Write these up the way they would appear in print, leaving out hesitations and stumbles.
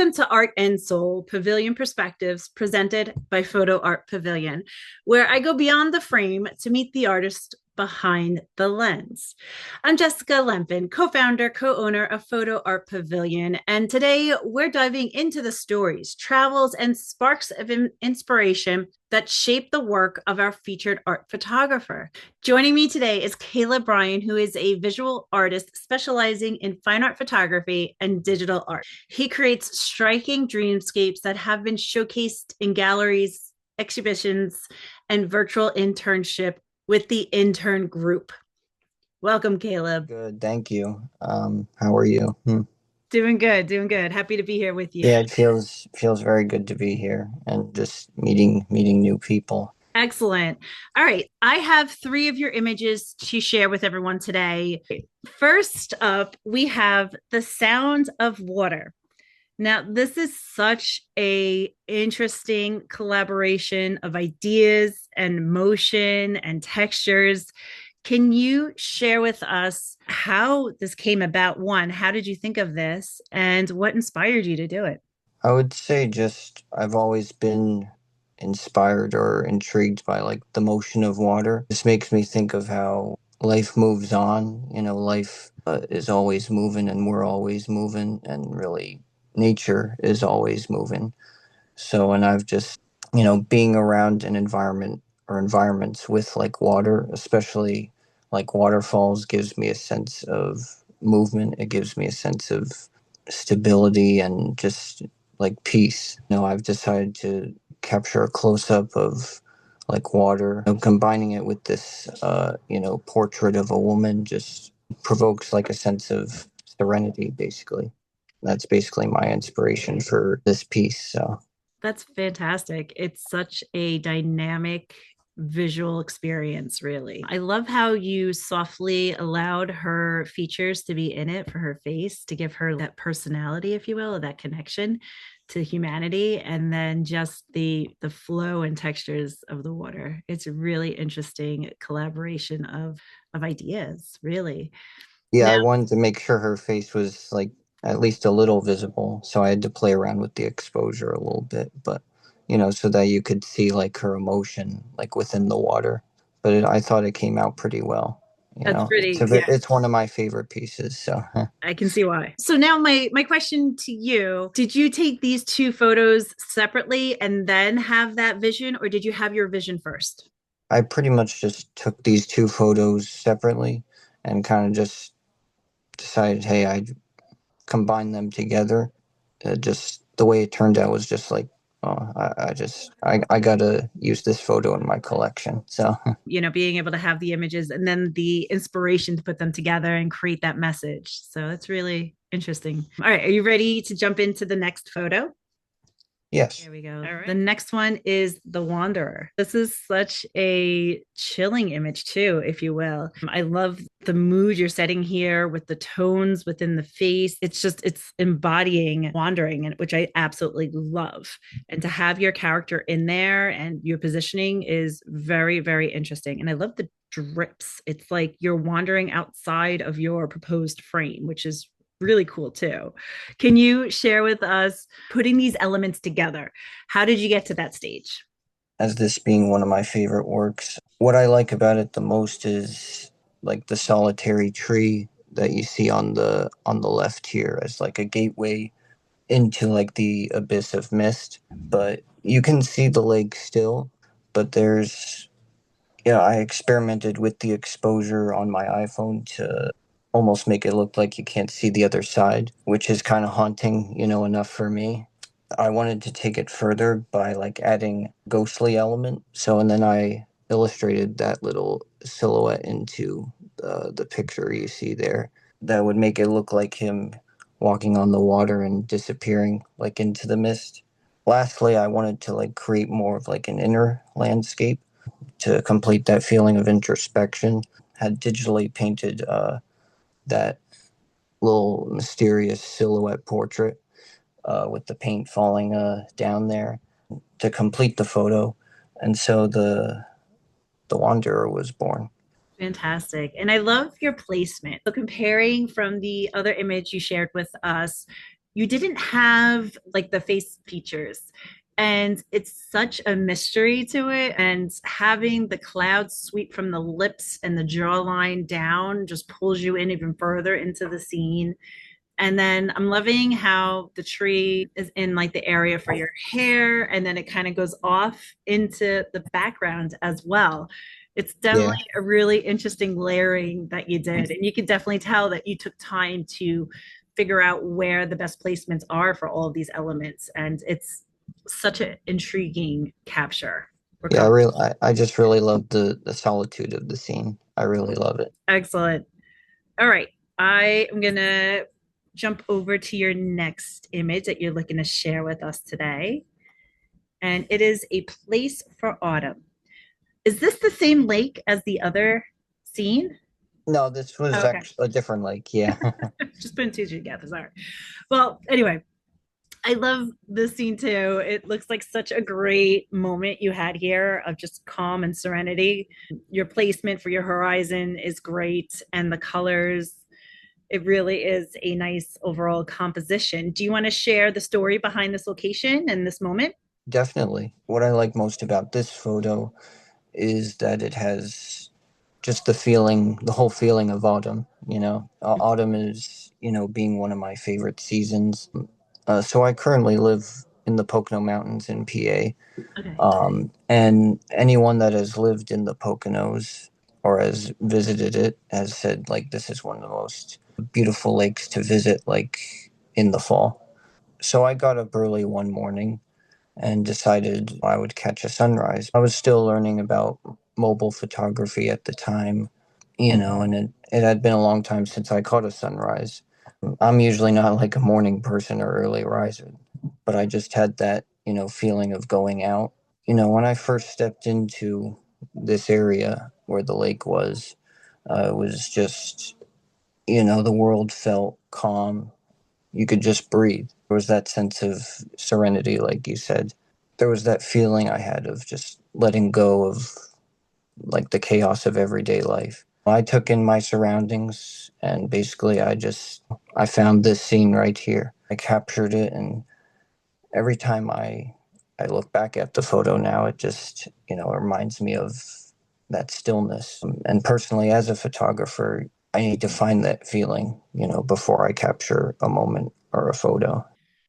Welcome to Art and Soul, Pavilion Perspectives, presented by Photo Art Pavilion, where I go beyond the frame to meet the artist behind the lens. I'm Jessica Lempin, co-founder, co-owner of Photo Art Pavilion, and today we're diving into the stories, travels, and sparks of inspiration that shape the work of our featured art photographer. Joining me today is Kalib Bryan, who is a visual artist specializing in fine art photography and digital art. He creates striking dreamscapes that have been showcased in galleries, exhibitions, and virtual internship with the intern group. Welcome, Kalib. Good, thank you. How are you? Doing good, doing good. Happy to be here with you. Yeah, it feels very good to be here and just meeting new people. Excellent. All right. I have three of your images to share with everyone today. First up, we have the sound of water. Now, this is such a interesting collaboration of ideas and motion and textures. Can you share with us how this came about? One, how did you think of this and what inspired you to do it? I would say just I've always been inspired or intrigued by like the motion of water. This makes me think of how life moves on. Life is always moving and we're always moving, and really nature is always moving. So, and I've just, being around an environment or environments with like water, especially like waterfalls, gives me a sense of movement. It gives me a sense of stability and just like peace. I've decided to capture a close up of like water. Combining it with this, portrait of a woman just provokes like a sense of serenity, basically. That's basically my inspiration for this piece. So. That's fantastic. It's such a dynamic visual experience, really. I love how you softly allowed her features to be in it for her face to give her that personality, if you will, or that connection to humanity, and then just the flow and textures of the water. It's a really interesting collaboration of ideas, really. Yeah, Now, I wanted to make sure her face was like at least a little visible, so I had to play around with the exposure a little bit, but so that you could see like her emotion like within the water. But I thought it came out pretty well. that's pretty, yeah. It's one of my favorite pieces. So I can see why. So now my question to you, did you take these two photos separately and then have that vision, or did you have your vision first? I pretty much just took these two photos separately and kind of just decided, hey, I combine them together. Just the way it turned out was just like, oh, I gotta use this photo in my collection. So Being able to have the images and then the inspiration to put them together and create that message. So it's really interesting. All right, are you ready to jump into the next photo? yes, There we go. All right. The next one is The Wanderer. This is such a chilling image, too, if you will. I love the mood you're setting here with the tones within the face. It's embodying wandering, which I absolutely love. And to have your character in there and your positioning is very, very interesting. And I love the drips. It's like you're wandering outside of your proposed frame, which is really cool too. Can you share with us putting these elements together? How did you get to that stage? as this being one of my favorite works, what I like about it the most is like the solitary tree that you see on the left here as like a gateway into like the abyss of mist. But you can see the lake still, but there's yeah, I experimented with the exposure on my iPhone to almost make it look like you can't see the other side, which is kind of haunting, enough for me. I wanted to take it further by like adding ghostly element. So and then I illustrated that little silhouette into the picture you see there. That would make it look like him walking on the water and disappearing like into the mist. Lastly, I wanted to like create more of like an inner landscape to complete that feeling of introspection. Had digitally painted that little mysterious silhouette portrait with the paint falling down there to complete the photo, and so the Wanderer was born. Fantastic. And I love your placement. So comparing from the other image you shared with us, you didn't have like the face features. And it's such a mystery to it. And having the clouds sweep from the lips and the jawline down just pulls you in even further into the scene. And then I'm loving how the tree is in like the area for your hair, and then it kind of goes off into the background as well. It's Yeah. definitely a really interesting layering that you did. And you can definitely tell that you took time to figure out where the best placements are for all of these elements. And it's such an intriguing capture. Yeah, I just really love the solitude of the scene. I really love it. Excellent. All right. I am going to jump over to your next image that you're looking to share with us today. And it is a place for autumn. Is this the same lake as the other scene? No, this was Okay. actually a different lake. Yeah. Just putting two together. Sorry. Well, anyway, I love this scene too. It looks like such a great moment you had here of just calm and serenity. Your placement for your horizon is great, and the colors, it really is a nice overall composition. Do you want to share the story behind this location and this moment? Definitely. What I like most about this photo is that it has just the whole feeling of autumn. Autumn is, being one of my favorite seasons. So I currently live in the Pocono Mountains in PA. Okay. And anyone that has lived in the Poconos or has visited it has said, like, this is one of the most beautiful lakes to visit, like, in the fall. So I got up early one morning and decided I would catch a sunrise. I was still learning about mobile photography at the time, and it had been a long time since I caught a sunrise. I'm usually not like a morning person or early riser, but I just had that, feeling of going out. When I first stepped into this area where the lake was, it was just, the world felt calm. You could just breathe. There was that sense of serenity, like you said. There was that feeling I had of just letting go of like the chaos of everyday life. I took in my surroundings and basically I found this scene right here. I captured it, and every time I look back at the photo now, it just, it reminds me of that stillness. And personally, as a photographer, I need to find that feeling, before I capture a moment or a photo.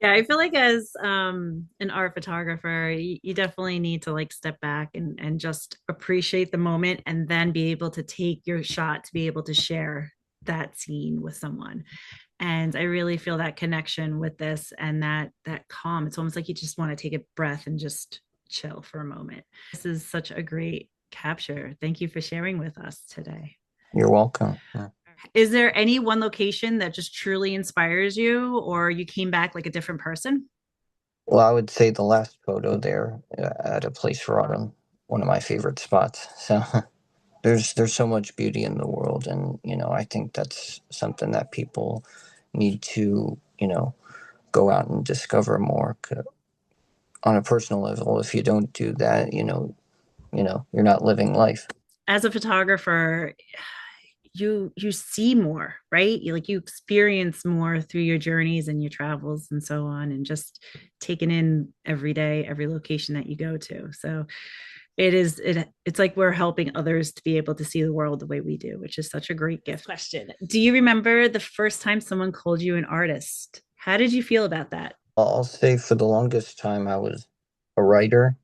Yeah, I feel like as an art photographer, you definitely need to like step back and just appreciate the moment and then be able to take your shot to be able to share that scene with someone. And I really feel that connection with this and that calm. It's almost like you just want to take a breath and just chill for a moment. This is such a great capture. Thank you for sharing with us today. You're welcome. Yeah. Is there any one location that just truly inspires you, or you came back like a different person? Well, I would say the last photo there at a place for autumn, one of my favorite spots. So there's so much beauty in the world, and I think that's something that people need to go out and discover more. On a personal level, if you don't do that, you're not living life. As a photographer, you see more, right? You experience more through your journeys and your travels and so on, and just taking in every day, every location that you go to. So it's like we're helping others to be able to see the world the way we do, which is such a great gift. Question: do you remember the first time someone called you an artist? How did you feel about that? I'll say for the longest time I was a writer.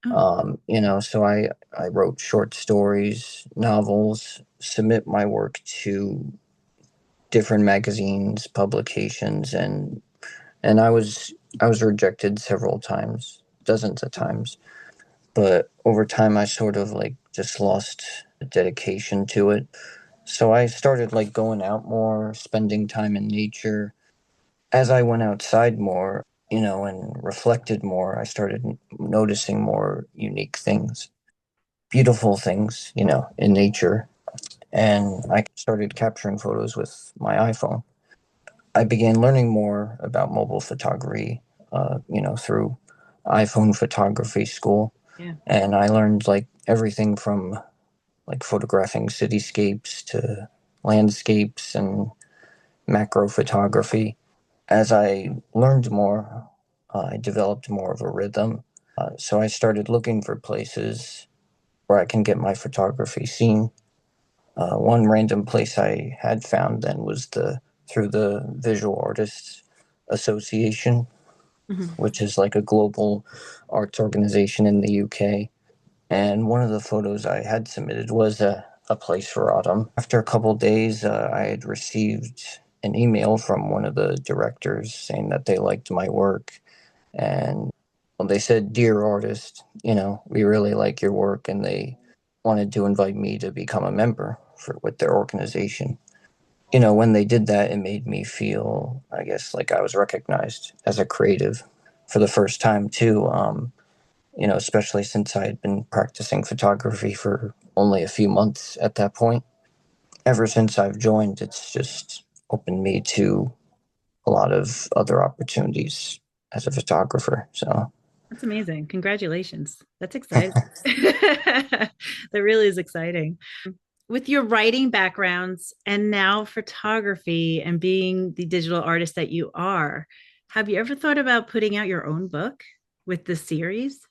Oh, So I wrote short stories, novels, submit my work to different magazines, publications, and I was rejected several times, dozens of times. But over time, I sort of like just lost dedication to it. So I started like going out more, spending time in nature. As I went outside more, and reflected more, I started noticing more unique things, beautiful things, in nature. And I started capturing photos with my iPhone. I began learning more about mobile photography, through iPhone photography school. yeah. And I learned like everything from like photographing cityscapes to landscapes and macro photography. As I learned more, I developed more of a rhythm. So I started looking for places where I can get my photography seen. One random place I had found then was the through the Visual Artists Association, Mhm. which is like a global arts organization in the UK. And one of the photos I had submitted was a place for autumn. After a couple days, I had received an email from one of the directors saying that they liked my work. And well, they said, "Dear artist, we really like your work," and they wanted to invite me to become a member with their organization. When they did that, it made me feel, I guess, like I was recognized as a creative for the first time, too. Especially since I had been practicing photography for only a few months at that point. Ever since I've joined, it's just opened me to a lot of other opportunities as a photographer. So, That's amazing. Congratulations. That's exciting. That really is exciting. With your writing backgrounds and now photography and being the digital artist that you are, have you ever thought about putting out your own book with this series?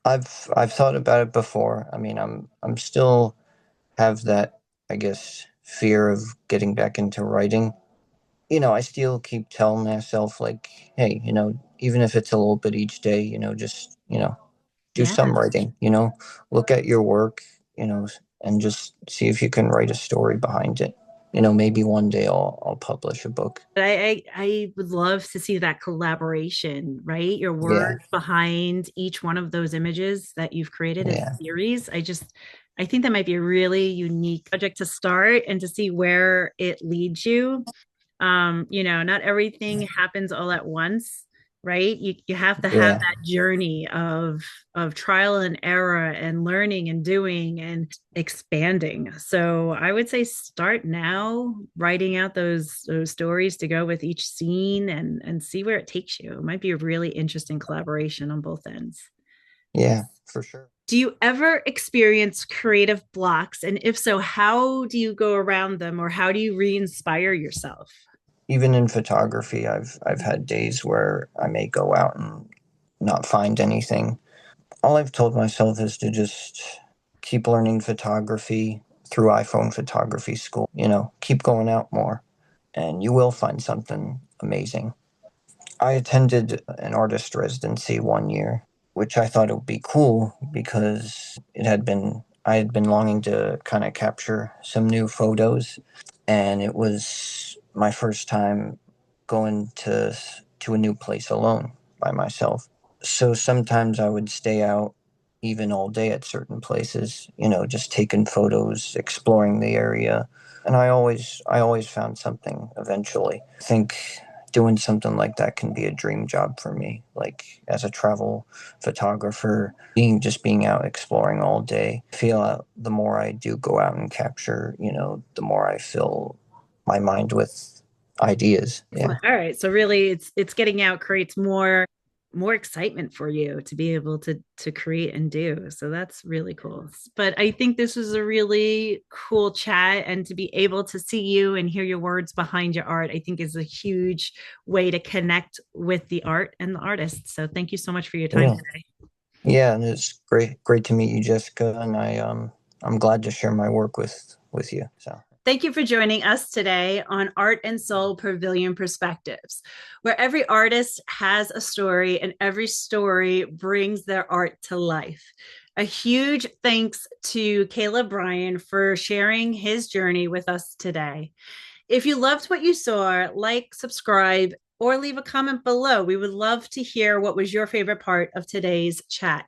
I've thought about it before. I mean, I'm still have that, I guess, fear of getting back into writing. I still keep telling myself like, hey, even if it's a little bit each day, just, do Yeah. some writing, look at your work, and just see if you can write a story behind it. Maybe one day I'll publish a book. I would love to see that collaboration, right? Your Yeah, work behind each one of those images that you've created as yeah, a series. I think that might be a really unique project to start and to see where it leads you. Not everything happens all at once, right? You have to have yeah, that journey of trial and error and learning and doing and expanding. So I would say start now writing out those stories to go with each scene and see where it takes you. It might be a really interesting collaboration on both ends. yeah, for sure. Do you ever experience creative blocks? And if so, how do you go around them or how do you re-inspire yourself? Even in photography, I've had days where I may go out and not find anything. All I've told myself is to just keep learning photography through iPhone photography school. Keep going out more, and you will find something amazing. I attended an artist residency one year, which I thought it would be cool because I had been longing to kind of capture some new photos, and it was my first time going to a new place alone by myself. So sometimes I would stay out even all day at certain places, just taking photos, exploring the area. And I always found something eventually. I think doing something like that can be a dream job for me. Like as a travel photographer, being out exploring all day. I feel the more I do go out and capture, the more I fill my mind with ideas. Yeah. Excellent. All right. So really it's getting out creates more excitement for you to be able to create and do. So that's really cool. But I think this was a really cool chat and to be able to see you and hear your words behind your art, I think is a huge way to connect with the art and the artist. So thank you so much for your time Yeah. today. Yeah, and it's great to meet you, Jessica, and I'm glad to share my work with you. So Thank you for joining us today on Art and Soul Pavilion Perspectives, where every artist has a story and every story brings their art to life. A huge thanks to Kalib Bryan for sharing his journey with us today. If you loved what you saw, like, subscribe, or leave a comment below. We would love to hear what was your favorite part of today's chat.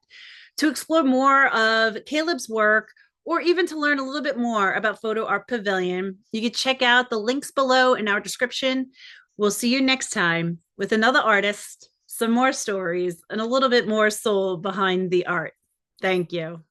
To explore more of Kalib's work, or even to learn a little bit more about Photo Art Pavilion, you can check out the links below in our description. We'll see you next time with another artist, some more stories, and a little bit more soul behind the art. Thank you.